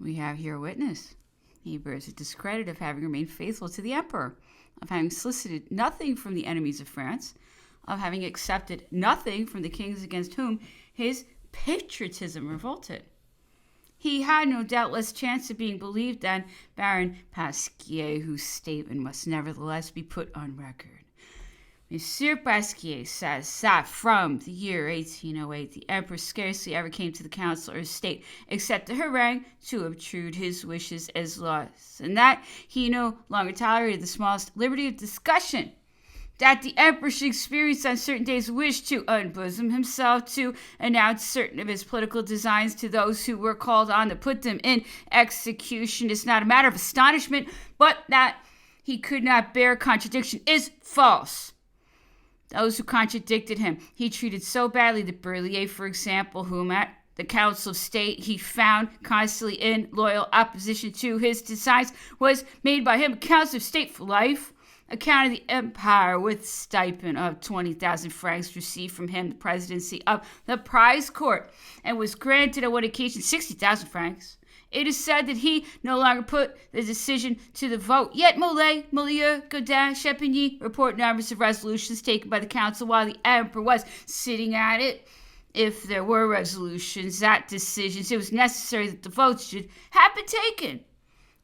We have here a witness. He bears the discredit of having remained faithful to the emperor, of having solicited nothing from the enemies of France, of having accepted nothing from the kings against whom his patriotism revolted. He had no doubt less chance of being believed than Baron Pasquier, whose statement must nevertheless be put on record. Monsieur Pasquier says that from the year 1808, the emperor scarcely ever came to the council or state except to harangue to obtrude his wishes as laws, and that he no longer tolerated the smallest liberty of discussion. That the emperor should experience on certain days a wish to unbosom himself, to announce certain of his political designs to those who were called on to put them in execution is not a matter of astonishment, but that he could not bear contradiction is false. Those who contradicted him he treated so badly that Berlier, for example, whom at the Council of State he found constantly in loyal opposition to his designs, was made by him a Council of State for life. A count of the empire with stipend of 20,000 francs received from him the presidency of the prize court, and was granted on one occasion 60,000 francs. It is said that he no longer put the decision to the vote. Yet Molay, Molière, Godin, Champigny report numbers of resolutions taken by the council while the emperor was sitting at it. If there were resolutions, that decisions, it was necessary that the votes should have been taken.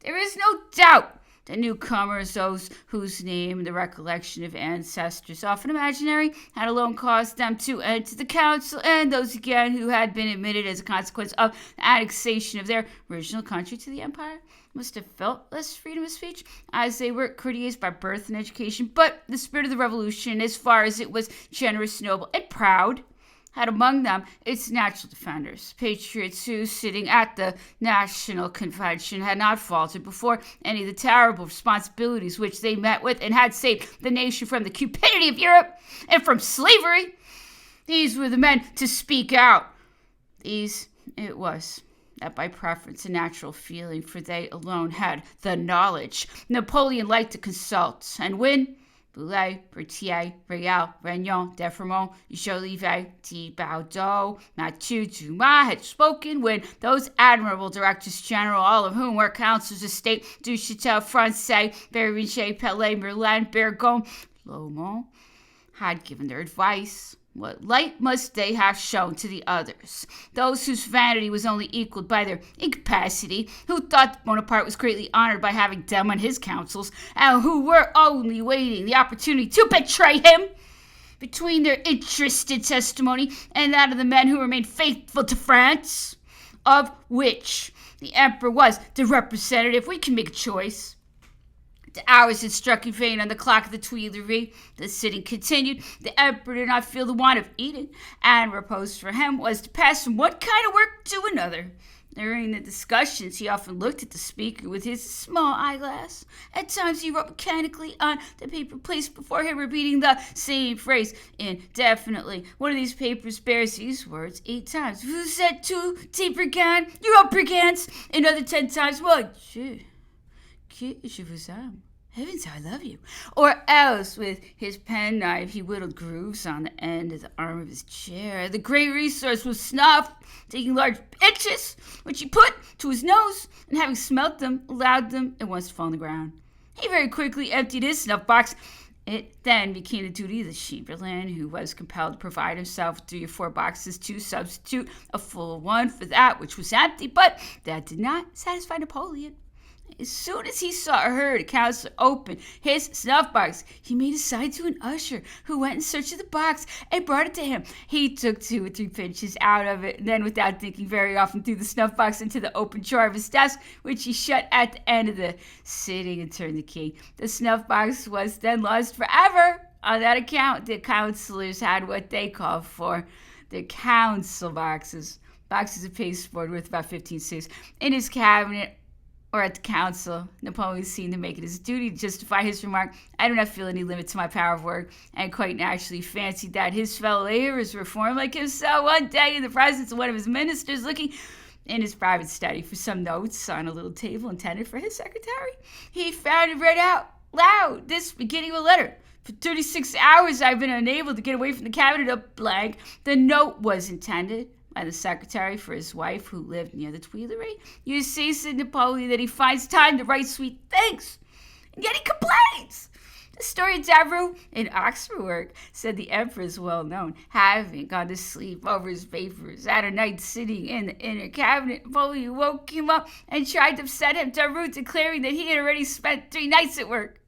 There is no doubt the newcomers, those whose name and the recollection of ancestors, often imaginary, had alone caused them to enter the council, and those again who had been admitted as a consequence of the annexation of their original country to the empire, must have felt less freedom of speech, as they were courtiers by birth and education. But the spirit of the revolution, as far as it was generous, noble, and proud, had among them its natural defenders, patriots who, sitting at the National Convention, had not faltered before any of the terrible responsibilities which they met with, and had saved the nation from the cupidity of Europe and from slavery. These were the men to speak out. These it was that by preference and natural feeling, for they alone had the knowledge, Napoleon liked to consult, and when Boulay, Berthier, Réal, Regnan, Defremont, Jolivet, Thibaudot, Mathieu Dumas had spoken, when those admirable directors general, all of whom were councillors of state, Duchatel, Francais, Beringer, Pellet, Merlin, Bergon, Lomont, had given their advice. What light must they have shown to the others, those whose vanity was only equaled by their incapacity, who thought that Bonaparte was greatly honored by having them on his councils, and who were only waiting the opportunity to betray him? Between their interested testimony and that of the men who remained faithful to France, of which the emperor was the representative, we can make a choice. The hours had struck in vain on the clock of the Tuileries. The sitting continued. The emperor did not feel the want of eating, and repose for him was to pass from one kind of work to another. During the discussions, he often looked at the speaker with his small eyeglass. At times, he wrote mechanically on the paper placed before him, repeating the same phrase indefinitely. One of these papers bears these words 8 times. Vous êtes tous des brigands. You're all brigands. Another 10 times. Mon Dieu, que je vous aime. Heavens, how I love you. Or else, with his penknife, he whittled grooves on the end of the arm of his chair. The great resource was snuff, taking large pinches, which he put to his nose, and having smelt them, allowed them at once to fall on the ground. He very quickly emptied his snuff box. It then became the duty of the chamberlain, who was compelled to provide himself with 3 or 4 boxes to substitute a full one for that which was empty, but that did not satisfy Napoleon. As soon as he saw or heard a councillor open his snuff box, he made a sign to an usher, who went in search of the box and brought it to him. He took 2 or 3 pinches out of it, and then, without thinking very often, threw the snuff box into the open drawer of his desk, which he shut at the end of the sitting, and turned the key. The snuff box was then lost forever. On that account, the councillors had what they called for their council boxes of pasteboard worth about 15 sous in his cabinet or at the council. Napoleon seemed to make it his duty to justify his remark, I do not feel any limit to my power of work, and quite naturally fancied that his fellow laborers were formed like himself. One day, in the presence of one of his ministers, looking in his private study for some notes on a little table intended for his secretary, he found and read out loud this beginning of a letter. For 36 hours I've been unable to get away from the cabinet of blank. The note was intended, by the secretary for his wife who lived near the Tuileries. You see, said Napoleon, that he finds time to write sweet things, and yet he complains. The story Devereux in Oxford work said the emperor is well known, having gone to sleep over his papers at a night sitting in the inner cabinet. Napoleon woke him up and tried to upset him, Devereux declaring that he had already spent 3 nights at work.